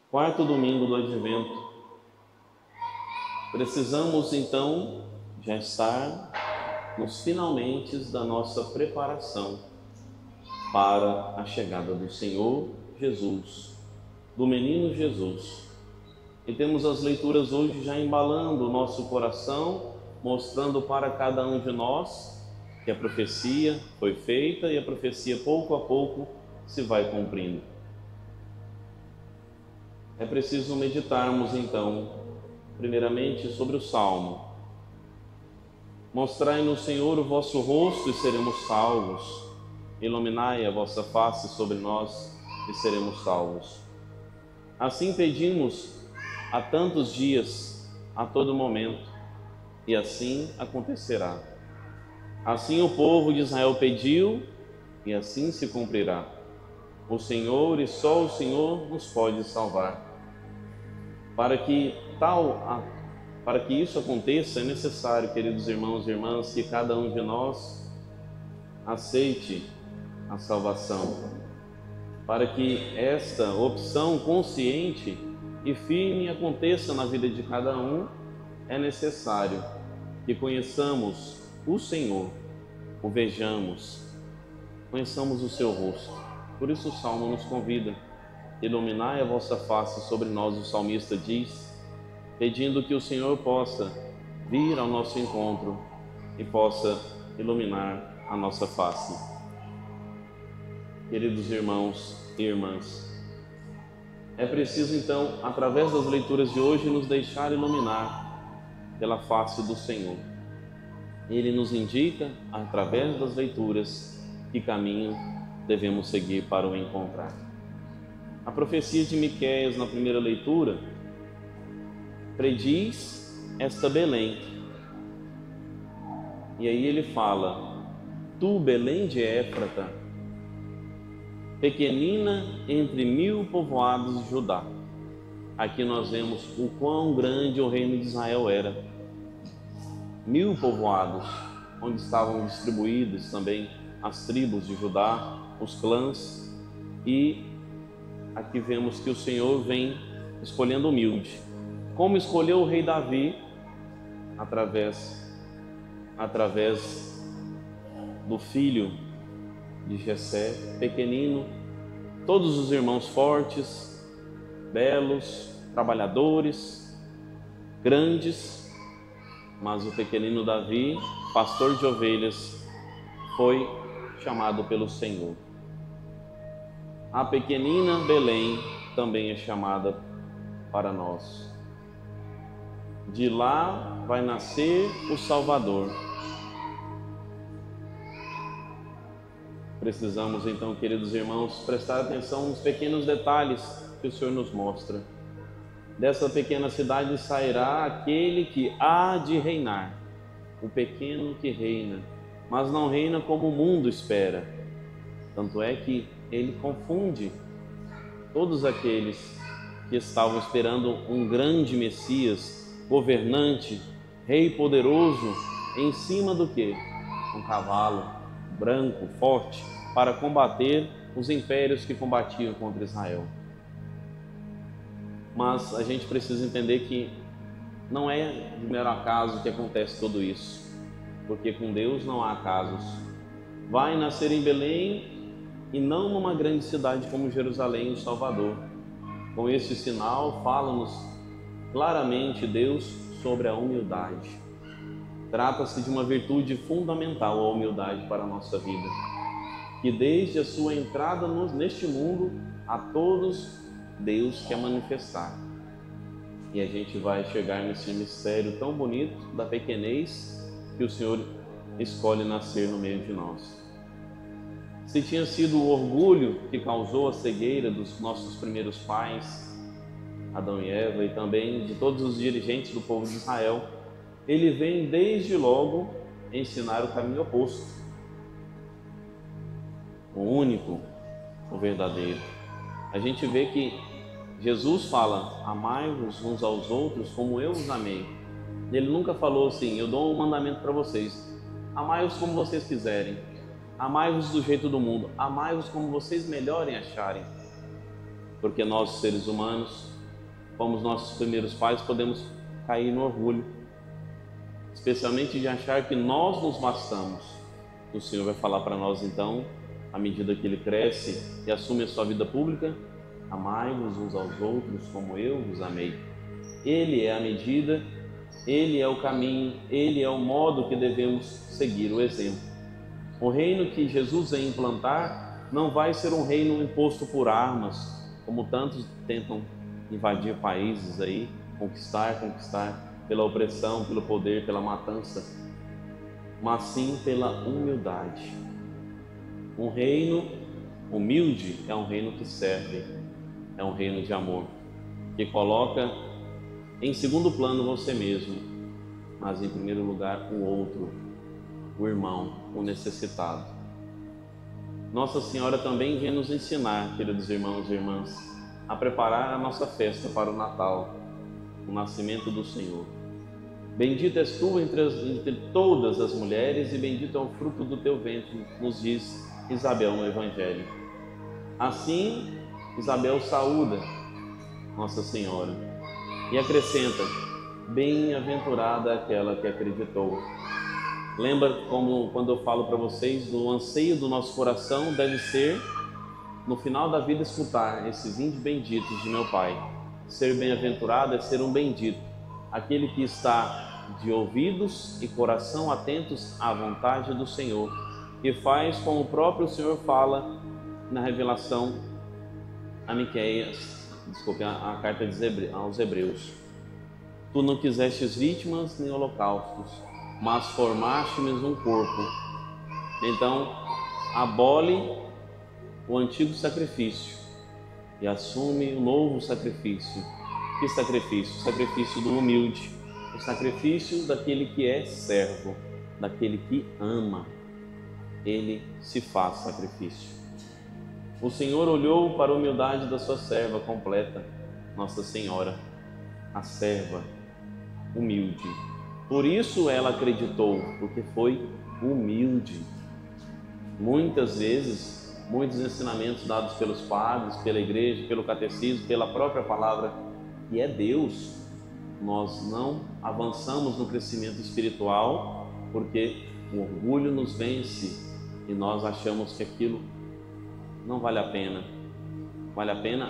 Quarto domingo do Advento. Precisamos então já estar nos finalmente da nossa preparação para a chegada do Senhor Jesus, do menino Jesus. E temos as leituras hoje já embalando o nosso coração, mostrando para cada um de nós que a profecia foi feita e a profecia pouco a pouco se vai cumprindo. É preciso meditarmos então, primeiramente, sobre o Salmo. Mostrai-nos, Senhor, o vosso rosto e seremos salvos. Iluminai a vossa face sobre nós e seremos salvos. Assim pedimos há tantos dias, a todo momento, e assim acontecerá. Assim o povo de Israel pediu, e assim se cumprirá. O Senhor e só o Senhor nos pode salvar. Para que isso aconteça, é necessário, queridos irmãos e irmãs, que cada um de nós aceite a salvação. Para que esta opção consciente e firme aconteça na vida de cada um, é necessário que conheçamos o Senhor, o vejamos, conheçamos o seu rosto. Por isso o Salmo nos convida: iluminai a vossa face sobre nós, o salmista diz, pedindo que o Senhor possa vir ao nosso encontro e possa iluminar a nossa face. Queridos irmãos e irmãs, é preciso então, através das leituras de hoje, nos deixar iluminar pela face do Senhor. Ele nos indica, através das leituras, que caminho devemos seguir para o encontrar. A profecia de Miqueias, na primeira leitura, prediz esta Belém. E aí ele fala: Tu, Belém de Éfrata, pequenina entre 1000 povoados de Judá. Aqui nós vemos o quão grande o reino de Israel era. 1000 povoados, onde estavam distribuídos também as tribos de Judá, os clãs, e aqui vemos que o Senhor vem escolhendo humilde. Como escolheu o rei Davi? Através do filho de Jessé, pequenino, todos os irmãos fortes, belos, trabalhadores, grandes, mas o pequenino Davi, pastor de ovelhas, foi chamado pelo Senhor. A pequenina Belém também é chamada para nós. De lá vai nascer o Salvador. Precisamos então, queridos irmãos, prestar atenção nos pequenos detalhes que o Senhor nos mostra. Dessa pequena cidade sairá aquele que há de reinar, o pequeno que reina, mas não reina como o mundo espera. Tanto é que ele confunde todos aqueles que estavam esperando um grande Messias, governante, rei poderoso, em cima do quê? Um cavalo branco, forte, para combater os impérios que combatiam contra Israel. Mas a gente precisa entender que não é de mero acaso que acontece tudo isso, porque com Deus não há acasos. Vai nascer em Belém e não numa grande cidade como Jerusalém, o Salvador. Com esse sinal, fala-nos claramente Deus sobre a humildade. Trata-se de uma virtude fundamental, a humildade para a nossa vida, que desde a sua entrada neste mundo, a todos Deus quer manifestar. E a gente vai chegar nesse mistério tão bonito da pequenez que o Senhor escolhe nascer no meio de nós. Se tinha sido o orgulho que causou a cegueira dos nossos primeiros pais, Adão e Eva, e também de todos os dirigentes do povo de Israel, ele vem desde logo ensinar o caminho oposto, o único, o verdadeiro. A gente vê que Jesus fala: amai-vos uns aos outros como eu os amei. Ele nunca falou assim: eu dou um mandamento para vocês, amai-vos como vocês quiserem, amai-vos do jeito do mundo, amai-vos como vocês melhorem acharem. Porque nós, seres humanos, como os nossos primeiros pais, podemos cair no orgulho, especialmente de achar que nós nos bastamos. O Senhor vai falar para nós então, à medida que ele cresce e assume a sua vida pública: amai-vos uns aos outros como eu vos amei. Ele é a medida, ele é o caminho, ele é o modo que devemos seguir, o exemplo. O reino que Jesus vem implantar não vai ser um reino imposto por armas, como tantos tentam invadir países aí, conquistar pela opressão, pelo poder, pela matança, mas sim pela humildade. Um reino humilde é um reino que serve, é um reino de amor, que coloca em segundo plano você mesmo, mas em primeiro lugar o outro, o irmão, o necessitado. Nossa Senhora também vem nos ensinar, queridos irmãos e irmãs, a preparar a nossa festa para o Natal, o nascimento do Senhor. Bendita és tu entre todas as mulheres e bendito é o fruto do teu ventre, nos diz Isabel no Evangelho. Assim, Isabel saúda Nossa Senhora e acrescenta: bem-aventurada aquela que acreditou. Lembra como quando eu falo para vocês do anseio do nosso coração deve ser, no final da vida, escutar esses vinde benditos de meu Pai. Ser bem-aventurado é ser um bendito, aquele que está de ouvidos e coração atentos à vontade do Senhor, que faz como o próprio Senhor fala na revelação a a carta aos Hebreus: tu não quisestes vítimas nem holocaustos, mas formaste-me um corpo. Então, abole o antigo sacrifício e assume o novo sacrifício. Que sacrifício? O sacrifício do humilde, o sacrifício daquele que é servo, daquele que ama. Ele se faz sacrifício. O Senhor olhou para a humildade da sua serva completa, Nossa Senhora, a serva humilde. Por isso ela acreditou, porque foi humilde. Muitas vezes, muitos ensinamentos dados pelos padres, pela igreja, pelo catecismo, pela própria palavra, que é Deus, nós não avançamos no crescimento espiritual porque o orgulho nos vence e nós achamos que aquilo não vale a pena. Vale a pena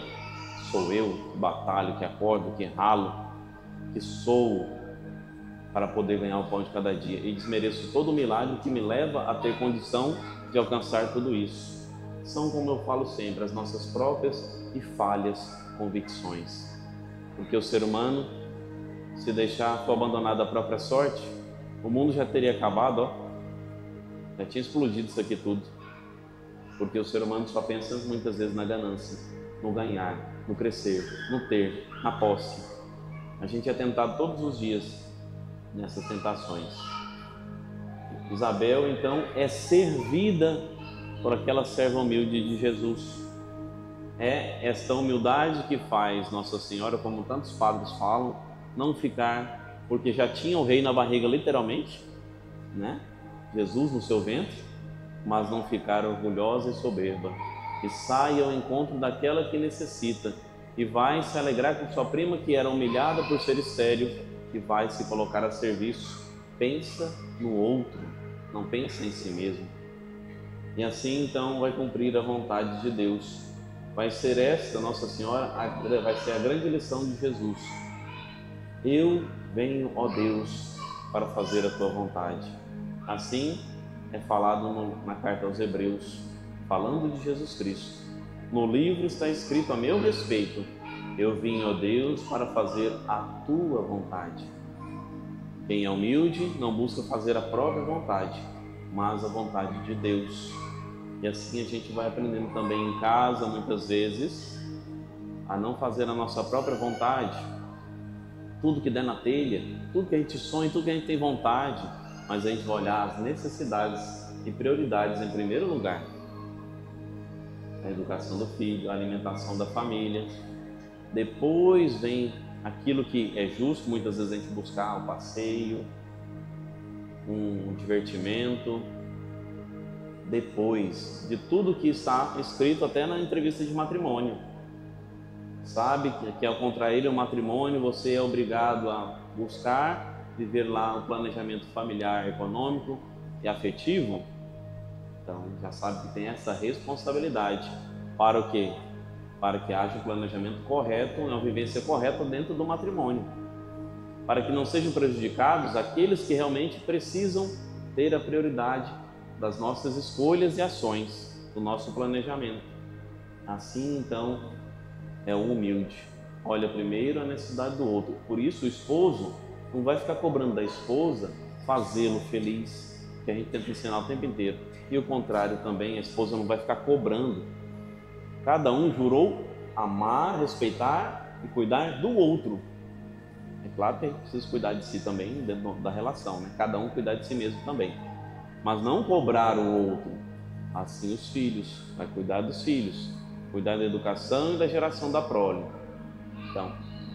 sou eu que batalho, que acordo, que ralo, que sou para poder ganhar o pão de cada dia, e desmereço todo o milagre que me leva a ter condição de alcançar tudo isso. São, como eu falo sempre, as nossas próprias e falhas convicções. Porque o ser humano, se deixar for abandonado à própria sorte, o mundo já teria acabado, já tinha explodido isso aqui tudo. Porque o ser humano só pensa muitas vezes na ganância, no ganhar, no crescer, no ter, na posse. A gente é tentado todos os dias nessas tentações. Isabel, então, é servida por aquela serva humilde de Jesus. É esta humildade que faz Nossa Senhora, como tantos padres falam, não ficar, porque já tinha o rei na barriga literalmente, né? Jesus no seu ventre, mas não ficar orgulhosa e soberba, e sai ao encontro daquela que necessita, e vai se alegrar com sua prima que era humilhada por ser estéril, e vai se colocar a serviço. Pensa no outro, não pensa em si mesmo. E assim então vai cumprir a vontade de Deus. Vai ser esta, Nossa Senhora, vai ser a grande lição de Jesus. Eu venho, ó Deus, para fazer a tua vontade. Assim é falado na carta aos Hebreus, falando de Jesus Cristo. No livro está escrito a meu respeito: eu vim, ó Deus, para fazer a tua vontade. Quem é humilde não busca fazer a própria vontade, mas a vontade de Deus. E assim a gente vai aprendendo também em casa, muitas vezes, a não fazer a nossa própria vontade, tudo que der na telha, tudo que a gente sonha, tudo que a gente tem vontade, mas a gente vai olhar as necessidades e prioridades em primeiro lugar. A educação do filho, a alimentação da família. Depois vem aquilo que é justo, muitas vezes a gente buscar um passeio, um divertimento. Depois de tudo que está escrito até na entrevista de matrimônio. sabe que ao contrair o matrimônio você é obrigado a buscar viver lá um planejamento familiar, econômico e afetivo, então já sabe que tem essa responsabilidade. Para o quê? Para que haja um planejamento correto, uma vivência correta dentro do matrimônio, para que não sejam prejudicados aqueles que realmente precisam ter a prioridade das nossas escolhas e ações, do nosso planejamento. Assim, então, é o humilde. Olha primeiro a necessidade do outro. Por isso, o esposo não vai ficar cobrando da esposa fazê-lo feliz, que a gente tenta ensinar o tempo inteiro. E o contrário também, a esposa não vai ficar cobrando. Cada um jurou amar, respeitar e cuidar do outro. É claro que a gente precisa cuidar de si também dentro da relação, né? Cada um cuidar de si mesmo também. Mas não cobrar o outro. Assim os filhos, vai cuidar dos filhos, cuidar da educação e da geração da prole. Então,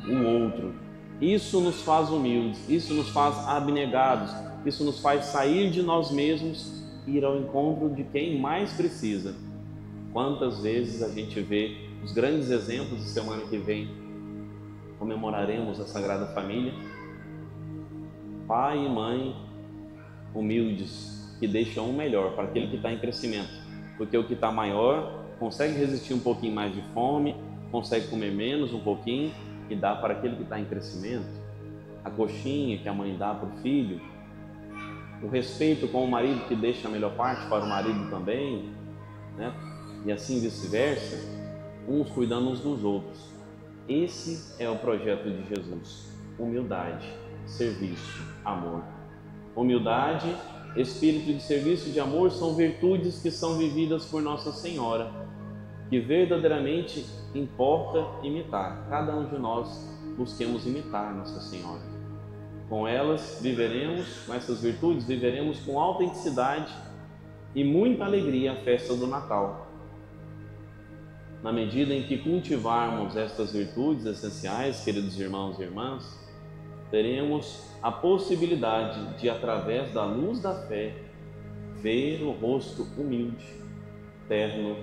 o outro. Isso nos faz humildes, isso nos faz abnegados, isso nos faz sair de nós mesmos e ir ao encontro de quem mais precisa. Quantas vezes a gente vê os grandes exemplos, de semana que vem comemoraremos a Sagrada Família, pai e mãe humildes, que deixam o melhor para aquele que está em crescimento, porque o que está maior consegue resistir um pouquinho mais de fome, consegue comer menos um pouquinho e dá para aquele que está em crescimento. A coxinha que a mãe dá para o filho, o respeito com o marido que deixa a melhor parte para o marido também, né? E assim vice-versa, uns cuidando uns dos outros. Esse é o projeto de Jesus: humildade, serviço, amor. Humildade, espírito de serviço e de amor são virtudes que são vividas por Nossa Senhora, que verdadeiramente importa imitar. Cada um de nós busquemos imitar Nossa Senhora. Com elas viveremos, com essas virtudes, viveremos com autenticidade e muita alegria a festa do Natal. Na medida em que cultivarmos estas virtudes essenciais, queridos irmãos e irmãs, teremos a possibilidade de, através da luz da fé, ver o rosto humilde, terno,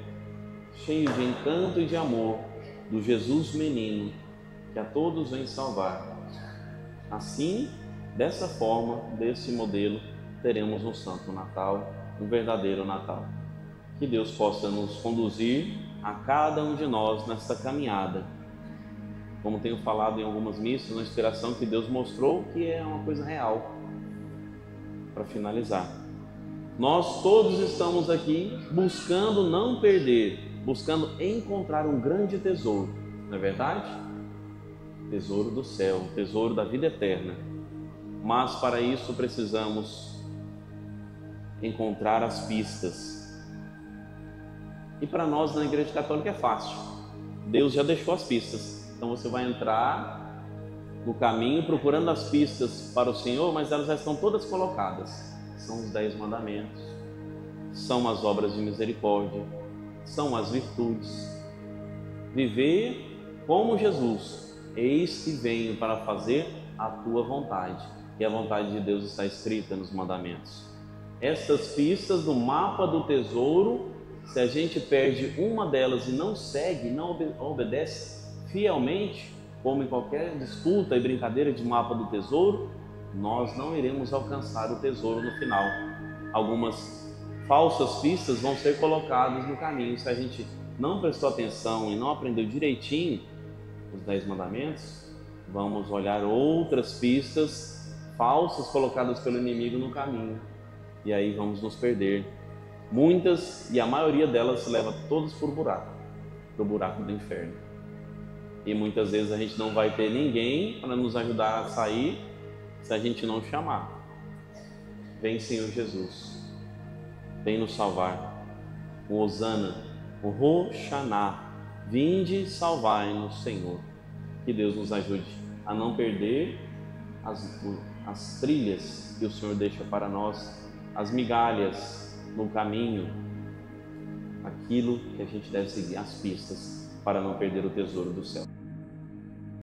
cheio de encanto e de amor do Jesus menino, que a todos vem salvar. Assim, dessa forma, desse modelo, teremos um santo Natal, um verdadeiro Natal. Que Deus possa nos conduzir a cada um de nós nessa caminhada. Como tenho falado em algumas missas, uma inspiração que Deus mostrou que é uma coisa real. Para finalizar, nós todos estamos aqui buscando não perder, buscando encontrar um grande tesouro, não é verdade? Tesouro do céu, tesouro da vida eterna. Mas para isso precisamos encontrar as pistas. E para nós na Igreja Católica é fácil. Deus já deixou as pistas. Então você vai entrar no caminho procurando as pistas para o Senhor, mas elas já estão todas colocadas. São os 10 mandamentos, são as obras de misericórdia, são as virtudes. Viver como Jesus. Eis que venho para fazer a tua vontade. E a vontade de Deus está escrita nos mandamentos. Estas pistas do mapa do tesouro, se a gente perde uma delas e não segue, não obedece fielmente, como em qualquer disputa e brincadeira de mapa do tesouro, nós não iremos alcançar o tesouro no final. Algumas falsas pistas vão ser colocadas no caminho. Se a gente não prestou atenção e não aprendeu direitinho os 10 mandamentos, vamos olhar outras pistas falsas colocadas pelo inimigo no caminho. E aí vamos nos perder. Muitas, e a maioria delas se leva todas para o buraco do inferno. E muitas vezes a gente não vai ter ninguém para nos ajudar a sair se a gente não chamar. Vem, Senhor Jesus, vem nos salvar. O Hosana, o Roshaná, vinde salvai-nos, Senhor. Que Deus nos ajude a não perder as trilhas que o Senhor deixa para nós, as migalhas no caminho, aquilo que a gente deve seguir, as pistas, para não perder o tesouro do céu.